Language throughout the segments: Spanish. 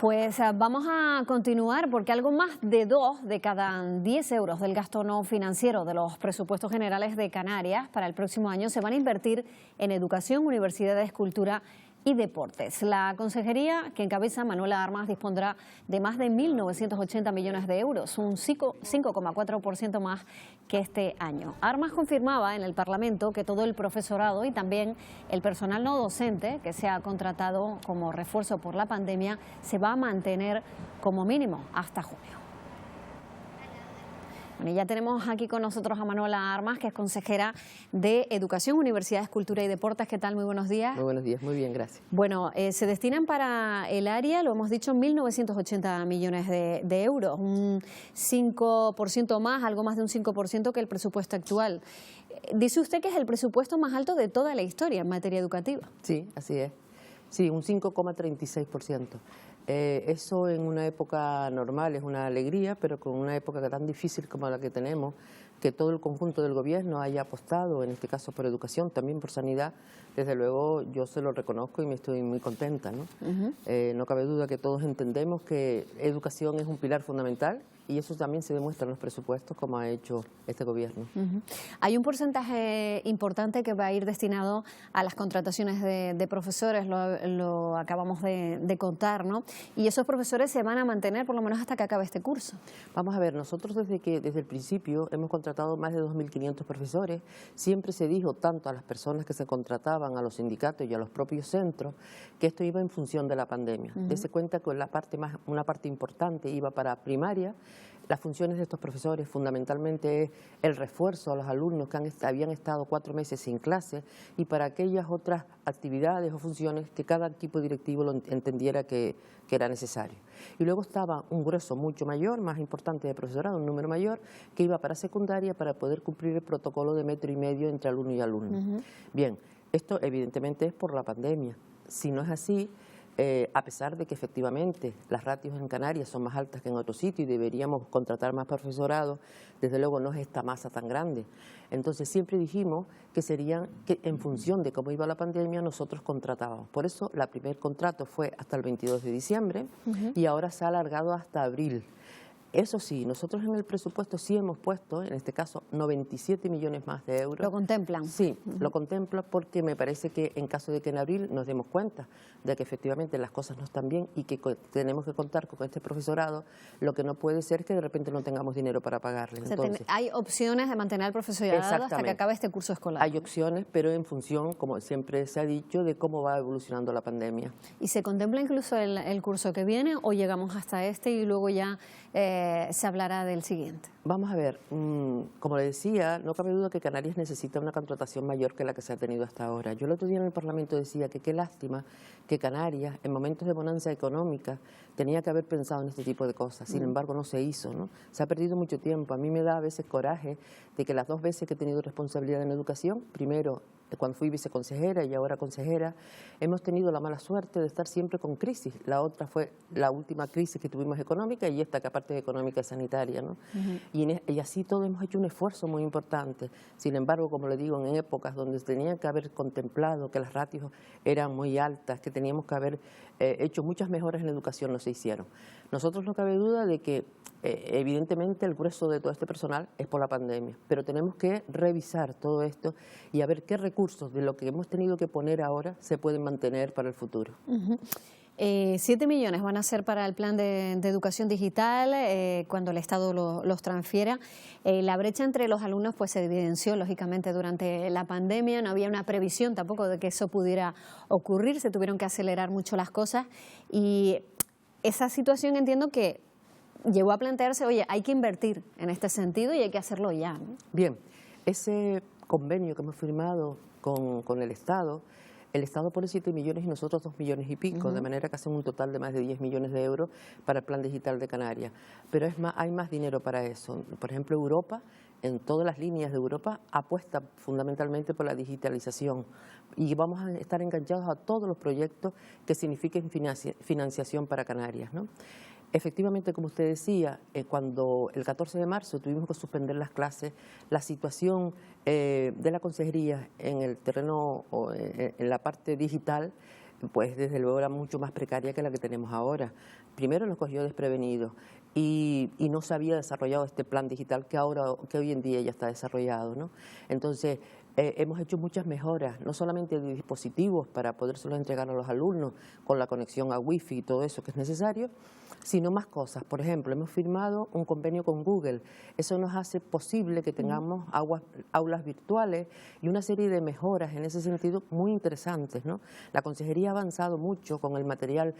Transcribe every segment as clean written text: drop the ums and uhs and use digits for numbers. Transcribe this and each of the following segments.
Pues vamos a continuar porque algo más de 2 de cada 10 euros del gasto no financiero de los presupuestos generales de Canarias para el próximo año se van a invertir en educación, universidades, cultura y deportes. La consejería que encabeza Manuela Armas dispondrá de más de 1.980 millones de euros, un 5,4% más que este año. Armas confirmaba en el Parlamento que todo el profesorado y también el personal no docente que se ha contratado como refuerzo por la pandemia se va a mantener como mínimo hasta junio. Bueno, y ya tenemos aquí con nosotros a Manuela Armas, que es consejera de Educación, Universidades, Cultura y Deportes. ¿Qué tal? Muy buenos días. Muy buenos días, muy bien, gracias. Bueno, se destinan para el área, lo hemos dicho, 1.980 millones de euros, un 5% más, algo más de un 5% que el presupuesto actual. Dice usted que es el presupuesto más alto de toda la historia en materia educativa. Sí, así es. Sí, un 5,36%. Eso en una época normal es una alegría, pero con una época tan difícil como la que tenemos, que todo el conjunto del gobierno haya apostado, en este caso por educación, también por sanidad, desde luego yo se lo reconozco y me estoy muy contenta, ¿no? No cabe duda que todos entendemos que educación es un pilar fundamental y eso también se demuestra en los presupuestos como ha hecho este gobierno. Hay un porcentaje importante que va a ir destinado a las contrataciones de profesores, lo acabamos de contar, ¿no? Y esos profesores se van a mantener por lo menos hasta que acabe este curso. Vamos a ver, nosotros desde el principio hemos contratado más de 2.500 profesores. Siempre se dijo tanto a las personas que se contrataban, a los sindicatos y a los propios centros, que esto iba en función de la pandemia. Dese cuenta que una parte importante iba para primaria. Las funciones de estos profesores fundamentalmente es el refuerzo a los alumnos que habían estado 4 meses sin clase y para aquellas otras actividades o funciones que cada equipo directivo lo entendiera que era necesario. Y luego estaba un grueso mucho mayor, más importante de profesorado, un número mayor, que iba para secundaria para poder cumplir el protocolo de 1,5 metros entre alumno y alumno. Bien, esto evidentemente es por la pandemia. Si no es así, a pesar de que efectivamente las ratios en Canarias son más altas que en otros sitios y deberíamos contratar más profesorado, desde luego no es esta masa tan grande. Entonces siempre dijimos que serían que en función de cómo iba la pandemia nosotros contratábamos. Por eso el primer contrato fue hasta el 22 de diciembre y ahora se ha alargado hasta abril. Eso sí, nosotros en el presupuesto sí hemos puesto, en este caso, 97 millones más de euros. ¿Lo contemplan? Sí, lo contempla porque me parece que en caso de que en abril nos demos cuenta de que efectivamente las cosas no están bien y que tenemos que contar con este profesorado, lo que no puede ser es que de repente no tengamos dinero para pagarle. O sea, hay opciones de mantener al profesorado hasta que acabe este curso escolar. Hay opciones, pero en función, como siempre se ha dicho, de cómo va evolucionando la pandemia. ¿Y se contempla incluso el curso que viene o llegamos hasta este y luego ya se hablará del siguiente? Vamos a ver, como le decía, no cabe duda que Canarias necesita una contratación mayor que la que se ha tenido hasta ahora. Yo el otro día en el Parlamento decía que qué lástima que Canarias, en momentos de bonanza económica, tenía que haber pensado en este tipo de cosas. Sin embargo, no se hizo, ¿no? Se ha perdido mucho tiempo. A mí me da a veces coraje de que las 2 veces que he tenido responsabilidad en educación, primero cuando fui viceconsejera y ahora consejera, hemos tenido la mala suerte de estar siempre con crisis. La otra fue la última crisis que tuvimos económica y esta que aparte de económica es sanitaria, ¿no? Y así todos hemos hecho un esfuerzo muy importante. Sin embargo, como le digo, en épocas donde se tenía que haber contemplado que las ratios eran muy altas, que teníamos que haber hecho muchas mejoras en la educación, no se hicieron. Nosotros no cabe duda de que evidentemente el grueso de todo este personal es por la pandemia, pero tenemos que revisar todo esto y a ver qué recursos de lo que hemos tenido que poner ahora se pueden mantener para el futuro. 7 millones van a ser para el plan de educación digital cuando el Estado los transfiera. La brecha entre los alumnos pues se evidenció lógicamente durante la pandemia, no había una previsión tampoco de que eso pudiera ocurrir, se tuvieron que acelerar mucho las cosas y esa situación entiendo que llegó a plantearse, oye, hay que invertir en este sentido y hay que hacerlo ya, ¿no? Bien, ese convenio que hemos firmado con el Estado pone 7 millones y nosotros 2 millones y pico, de manera que hacen un total de más de 10 millones de euros para el plan digital de Canarias. Pero hay más dinero para eso. Por ejemplo, Europa, en todas las líneas de Europa, apuesta fundamentalmente por la digitalización y vamos a estar enganchados a todos los proyectos que signifiquen financiación para Canarias, ¿no? Efectivamente, como usted decía, cuando el 14 de marzo tuvimos que suspender las clases, la situación de la consejería en el terreno, en la parte digital, pues desde luego era mucho más precaria que la que tenemos ahora. Primero nos cogió desprevenidos y no se había desarrollado este plan digital que hoy en día ya está desarrollado, ¿no? Entonces, hemos hecho muchas mejoras, no solamente de dispositivos para podérselos entregar a los alumnos con la conexión a Wi-Fi y todo eso que es necesario, sino más cosas. Por ejemplo, hemos firmado un convenio con Google. Eso nos hace posible que tengamos aulas virtuales y una serie de mejoras en ese sentido muy interesantes, ¿no? La consejería ha avanzado mucho con el material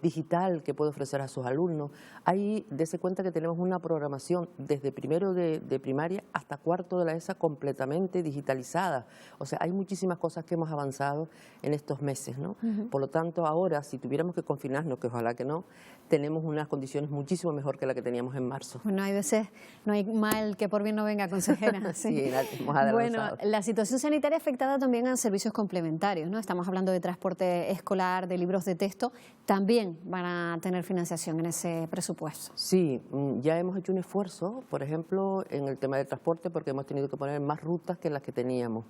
digital que puede ofrecer a sus alumnos. Ahí, dése cuenta que tenemos una programación desde primero de primaria hasta cuarto de la ESA completamente digitalizada. O sea, hay muchísimas cosas que hemos avanzado en estos meses, ¿no? Por lo tanto, ahora, si tuviéramos que confinarnos, que ojalá que no, tenemos unas condiciones muchísimo mejor que la que teníamos en marzo. Bueno, hay veces, no hay mal que por bien no venga, consejera. Sí, hemos adelantado. Bueno, la situación sanitaria afectada también a servicios complementarios, ¿no? Estamos hablando de transporte escolar, de libros de texto, también van a tener financiación en ese presupuesto. Sí, ya hemos hecho un esfuerzo, por ejemplo, en el tema del transporte, porque hemos tenido que poner más rutas que las que teníamos.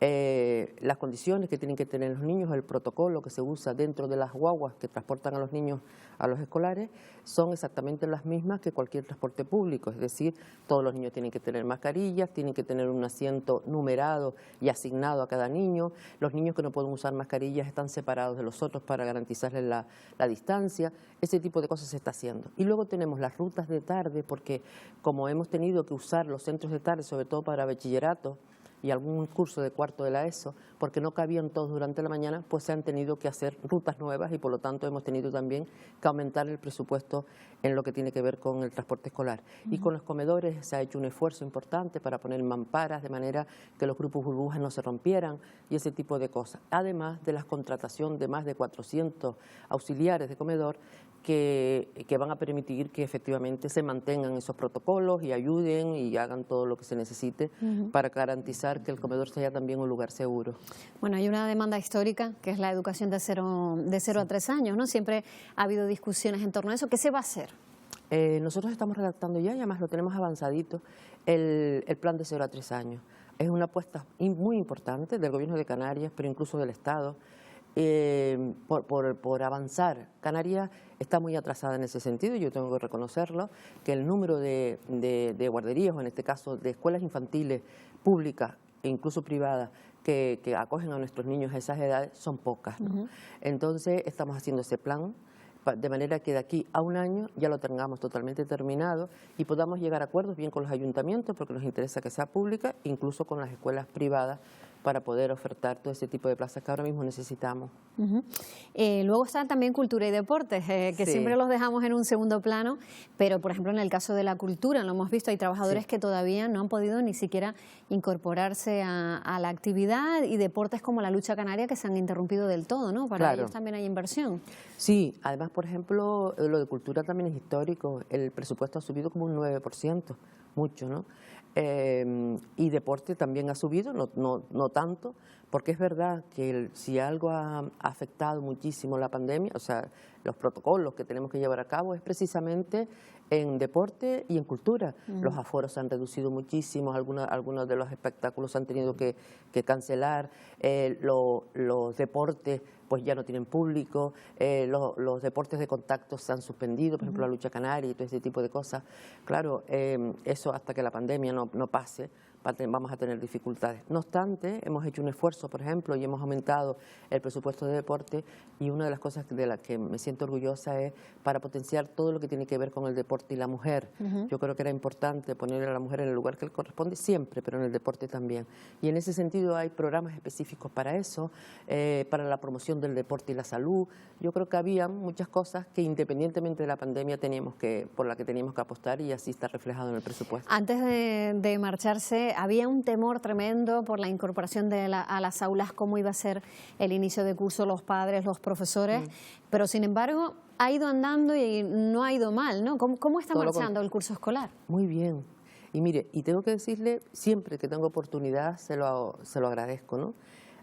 Las condiciones que tienen que tener los niños, el protocolo que se usa dentro de las guaguas que transportan a los niños a los escolares, son exactamente las mismas que cualquier transporte público, es decir, todos los niños tienen que tener mascarillas, tienen que tener un asiento numerado y asignado a cada niño, los niños que no pueden usar mascarillas están separados de los otros para garantizarles la distancia, ese tipo de cosas se está haciendo. Y luego tenemos las rutas de tarde, porque como hemos tenido que usar los centros de tarde, sobre todo para bachillerato, y algún curso de cuarto de la ESO, porque no cabían todos durante la mañana, pues se han tenido que hacer rutas nuevas y por lo tanto hemos tenido también que aumentar el presupuesto en lo que tiene que ver con el transporte escolar. Y con los comedores se ha hecho un esfuerzo importante para poner mamparas de manera que los grupos burbujas no se rompieran y ese tipo de cosas. Además de la contratación de más de 400 auxiliares de comedor que van a permitir que efectivamente se mantengan esos protocolos y ayuden y hagan todo lo que se necesite para garantizar que el comedor sea también un lugar seguro. Bueno, hay una demanda histórica que es la educación de 0 a 3 años, ¿no? Siempre ha habido discusiones en torno a eso. ¿Qué se va a hacer? Nosotros estamos redactando ya, y además lo tenemos avanzadito, el plan de 0 a 3 años. Es una apuesta muy importante del Gobierno de Canarias, pero incluso del Estado, por avanzar. Canarias está muy atrasada en ese sentido, yo tengo que reconocerlo, que el número de guarderías, o en este caso de escuelas infantiles públicas e incluso privadas, que acogen a nuestros niños a esas edades son pocas, ¿no? Entonces estamos haciendo ese plan de manera que de aquí a un año ya lo tengamos totalmente terminado y podamos llegar a acuerdos bien con los ayuntamientos, porque nos interesa que sea pública, incluso con las escuelas privadas, para poder ofertar todo ese tipo de plazas que ahora mismo necesitamos. Luego está también cultura y deportes, que Sí. siempre los dejamos en un segundo plano, pero por ejemplo en el caso de la cultura, lo hemos visto, hay trabajadores que todavía no han podido ni siquiera incorporarse a la actividad, y deportes como la lucha canaria que se han interrumpido del todo, ¿no? Para ellos también hay inversión. Sí, además, por ejemplo, lo de cultura también es histórico, el presupuesto ha subido como un 9%, mucho, ¿no? Y deporte también ha subido, no tanto, porque es verdad que si algo ha afectado muchísimo la pandemia, o sea, los protocolos que tenemos que llevar a cabo es precisamente en deporte y en cultura. Los aforos se han reducido muchísimo, algunos de los espectáculos se han tenido que cancelar, los deportes pues ya no tienen público, los deportes de contacto se han suspendido, por ejemplo la lucha canaria y todo ese tipo de cosas. Claro, eso hasta que la pandemia no pase, vamos a tener dificultades. No obstante, hemos hecho un esfuerzo, por ejemplo, y hemos aumentado el presupuesto de deporte, y una de las cosas de las que me siento orgullosa es para potenciar todo lo que tiene que ver con el deporte y la mujer. Yo creo que era importante poner a la mujer en el lugar que le corresponde siempre, pero en el deporte también. Y en ese sentido hay programas específicos para eso, para la promoción del deporte y la salud. Yo creo que había muchas cosas que independientemente de la pandemia por la que teníamos que apostar, y así está reflejado en el presupuesto. Antes de marcharse, había un temor tremendo por la incorporación a las aulas, cómo iba a ser el inicio de curso, los padres, los profesores, pero sin embargo ha ido andando y no ha ido mal, ¿no? ¿Cómo está marchando el curso escolar? Muy bien. Y mire, y tengo que decirle, siempre que tengo oportunidad se lo agradezco, ¿no?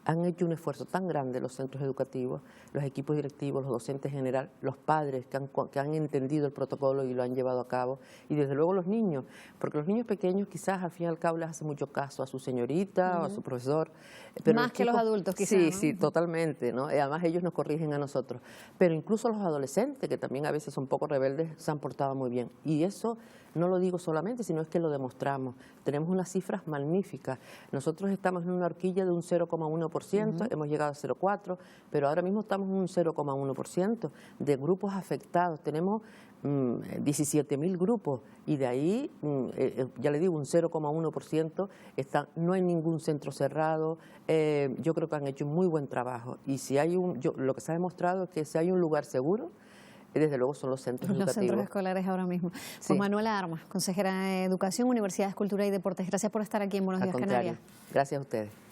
han hecho un esfuerzo tan grande los centros educativos, los equipos directivos, los docentes en general, los padres que han entendido el protocolo y lo han llevado a cabo, y desde luego los niños, porque los niños pequeños quizás al fin y al cabo les hacen mucho caso a su señorita o a su profesor. Pero más que los adultos quizás. Sí, ¿no? sí, totalmente, ¿no? Y además ellos nos corrigen a nosotros. Pero incluso los adolescentes, que también a veces son poco rebeldes, se han portado muy bien. Y eso no lo digo solamente, sino es que lo demostramos. Tenemos unas cifras magníficas. Nosotros estamos en una horquilla de un 0,1%, hemos llegado a 0,4%, pero ahora mismo estamos en un 0,1% de grupos afectados. Tenemos 17.000 grupos y de ahí, ya le digo, un 0,1%, no hay ningún centro cerrado. Yo creo que han hecho un muy buen trabajo y si hay lo que se ha demostrado es que si hay un lugar seguro, desde luego son los centros educativos. Los centros escolares ahora mismo. Sí. Pues Manuela Armas, consejera de Educación, Universidades, Cultura y Deportes. Gracias por estar aquí en Buenos Días, Canarias. Gracias a ustedes.